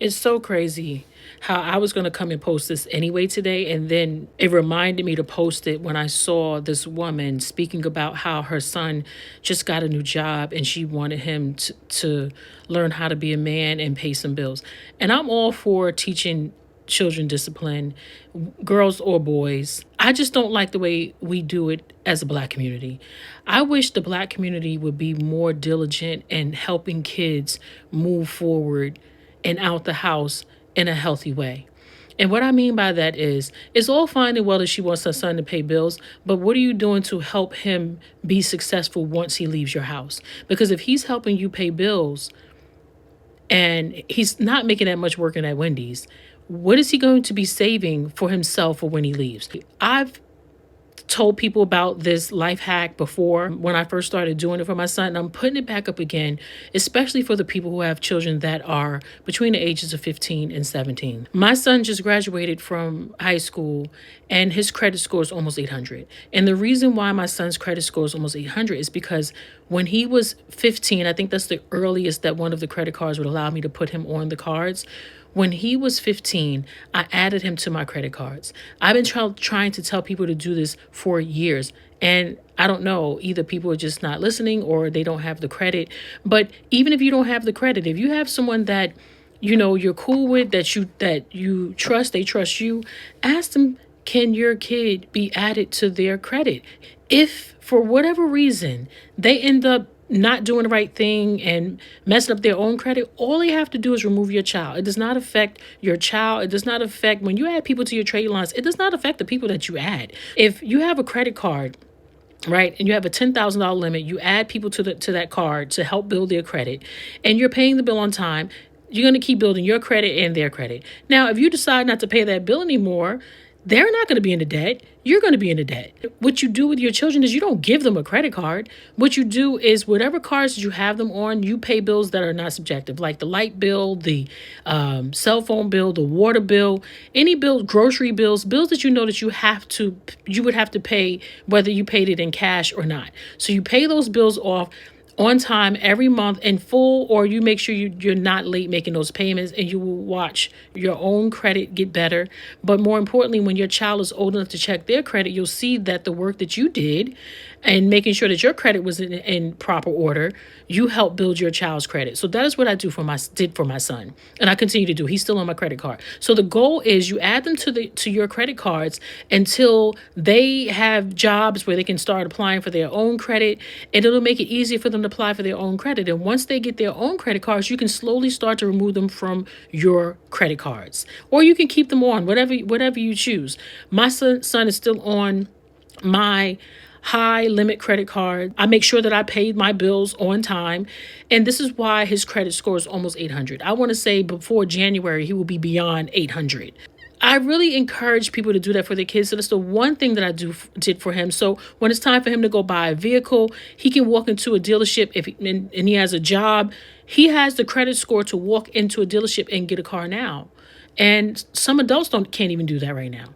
It's so crazy how I was going to come and post this anyway today. And then it reminded me to post it when I saw this woman speaking about how her son just got a new job and she wanted him to learn how to be a man and pay some bills. And I'm all for teaching children discipline, girls or boys. I just don't like the way we do it as a black community. I wish the black community would be more diligent in helping kids move forward and out the house in a healthy way. And what I mean by that is, it's all fine and well that she wants her son to pay bills, but what are you doing to help him be successful once he leaves your house? Because if he's helping you pay bills and he's not making that much working at Wendy's, what is he going to be saving for himself for when he leaves? I've told people about this life hack before when I first started doing it for my son, and I'm putting it back up again, especially for the people who have children that are between the ages of 15 and 17. My son just graduated from high school and his credit score is almost 800. And the reason why my son's credit score is almost 800 is because when he was 15, I think that's the earliest that one of the credit cards would allow me to put him on the cards. When he was 15, I added him to my credit cards. I've been trying to tell people to do this for years. And I don't know, either people are just not listening or they don't have the credit. But even if you don't have the credit, if you have someone that, you're cool with, that you trust, they trust you, ask them, can your kid be added to their credit? If for whatever reason they end up not doing the right thing and messing up their own credit, all they have to do is remove your child. It does not affect your child. It does not affect, when you add people to your trade lines, it does not affect the people that you add. If you have a credit card, right, and you have a $10,000 limit, you add people to that card to help build their credit, and you're paying the bill on time, you're going to keep building your credit and their credit. Now, if you decide not to pay that bill anymore, they're not going to be in the debt. You're going to be in the debt. What you do with your children is you don't give them a credit card. What you do is whatever cards you have them on, you pay bills that are not subjective, like the light bill, the cell phone bill, the water bill, any bill, grocery bills that you know that you would have to pay whether you paid it in cash or not. So you pay those bills off on time every month in full, or you make sure you're not late making those payments, and you will watch your own credit get better. But more importantly, when your child is old enough to check their credit, you'll see that the work that you did and making sure that your credit was in proper order, you help build your child's credit. So that is what I did for my son, and I continue to do. He's still on my credit card. So the goal is you add them to your credit cards until they have jobs where they can start applying for their own credit, and it'll make it easier for them to apply for their own credit. And once they get their own credit cards, you can slowly start to remove them from your credit cards, or you can keep them on, whatever you choose. My son is still on my high limit credit card. I make sure that I paid my bills on time. And this is why his credit score is almost 800. I want to say before January, he will be beyond 800. I really encourage people to do that for their kids. So that's the one thing that I did for him. So when it's time for him to go buy a vehicle, he can walk into a dealership and he has a job. He has the credit score to walk into a dealership and get a car now. And some adults can't even do that right now.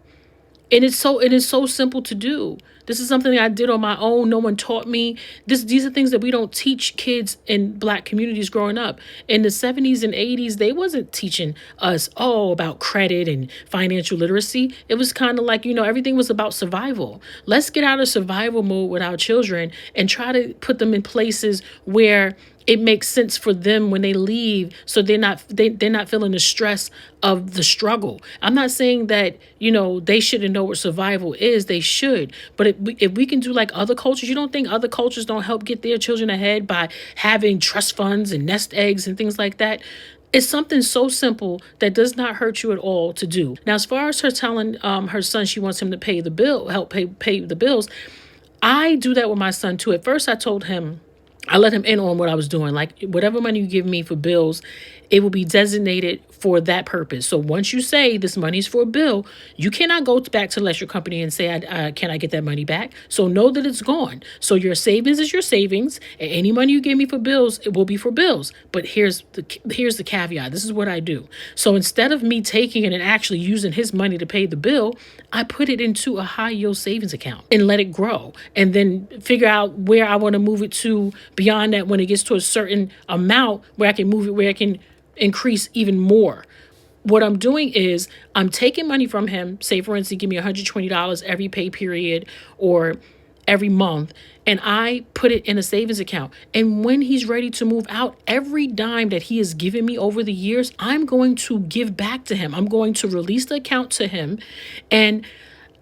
And it is so simple to do. This is something that I did on my own. No one taught me. These are things that we don't teach kids in black communities growing up. In the 70s and 80s, they wasn't teaching us, about credit and financial literacy. It was kind of like, everything was about survival. Let's get out of survival mode with our children and try to put them in places where it makes sense for them when they leave, so they're not feeling the stress of the struggle. I'm not saying that, they shouldn't know what survival is. They should. But if we can do like other cultures, you don't think other cultures don't help get their children ahead by having trust funds and nest eggs and things like that? It's something so simple that does not hurt you at all to do. Now, as far as her telling her son she wants him to pay the bill, help pay the bills, I do that with my son too. At first, I let him in on what I was doing. Like, whatever money you give me for bills, it will be designated for that purpose. So once you say this money is for a bill, you cannot go back to the electric company and say, can I get that money back? So know that it's gone. So your savings is your savings, and any money you give me for bills, it will be for bills. But here's the caveat. This is what I do. So instead of me taking it and actually using his money to pay the bill, I put it into a high yield savings account and let it grow, and then figure out where I want to move it to beyond that when it gets to a certain amount, where I can move it, where I can increase even more. What I'm doing is I'm taking money from him, say for instance, give me $120 every pay period or every month, and I put it in a savings account. And when he's ready to move out, every dime that he has given me over the years, I'm going to give back to him. I'm going to release the account to him and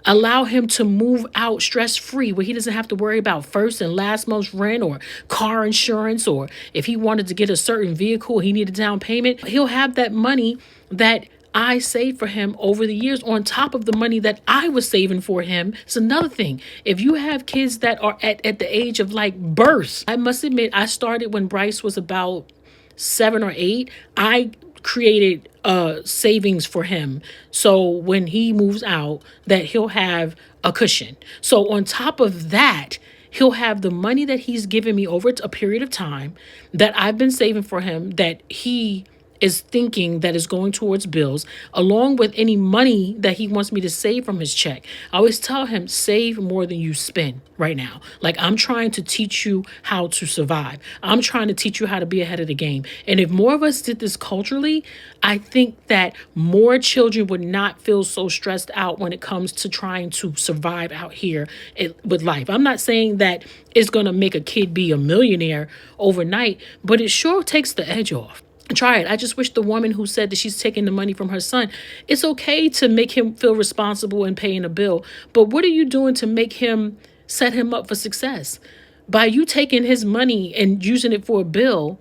allow him to move out stress free, where he doesn't have to worry about first and last month's rent or car insurance, or if he wanted to get a certain vehicle, he needed down payment. He'll have that money that I saved for him over the years on top of the money that I was saving for him. It's another thing. If you have kids that are at the age of like birth, I must admit, I started when Bryce was about 7 or 8. I created savings for him, so when he moves out, that he'll have a cushion. So on top of that, he'll have the money that he's given me over a period of time that I've been saving for him, that he is thinking that is going towards bills, along with any money that he wants me to save from his check. I always tell him, save more than you spend right now. Like, I'm trying to teach you how to survive. I'm trying to teach you how to be ahead of the game. And if more of us did this culturally, I think that more children would not feel so stressed out when it comes to trying to survive out here with life. I'm not saying that it's going to make a kid be a millionaire overnight, but it sure takes the edge off. Try it. I just wish the woman who said that she's taking the money from her son, it's okay to make him feel responsible in paying a bill. But what are you doing to make him set him up for success? By you taking his money and using it for a bill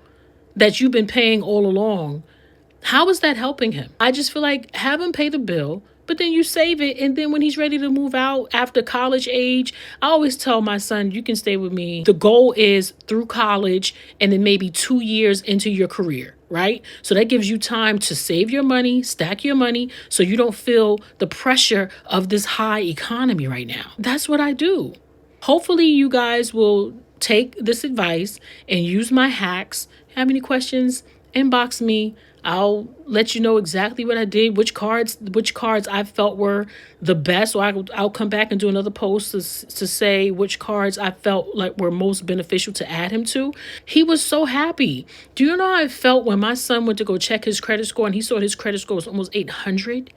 that you've been paying all along, how is that helping him? I just feel like have him pay the bill, but then you save it. And then when he's ready to move out after college age, I always tell my son, you can stay with me. The goal is through college and then maybe 2 years into your career, right? So that gives you time to save your money, stack your money, so you don't feel the pressure of this high economy right now. That's what I do. Hopefully you guys will take this advice and use my hacks. Have any questions? Inbox me. I'll let you know exactly what I did, which cards I felt were the best. Or I'll come back and do another post to say which cards I felt like were most beneficial to add him to. He was so happy. Do you know how I felt when my son went to go check his credit score and he saw his credit score was almost 800?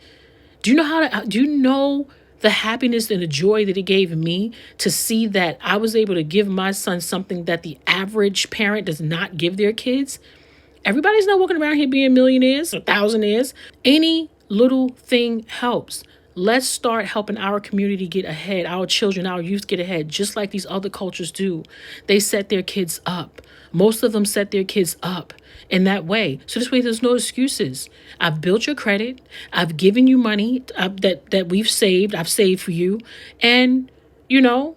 Do you know the happiness and the joy that it gave me to see that I was able to give my son something that the average parent does not give their kids? Everybody's not walking around here being millionaires or thousandaires. Any little thing helps. Let's start helping our community get ahead, our children, our youth get ahead, just like these other cultures do. They set their kids up. Most of them set their kids up in that way. So this way, there's no excuses. I've built your credit. I've given you money that we've saved. I've saved for you. And, you know,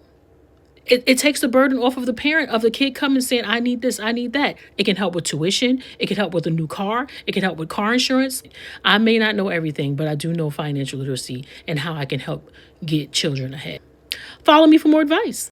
it takes the burden off of the parent of the kid coming saying, I need this, I need that. It can help with tuition. It can help with a new car. It can help with car insurance. I may not know everything, but I do know financial literacy and how I can help get children ahead. Follow me for more advice.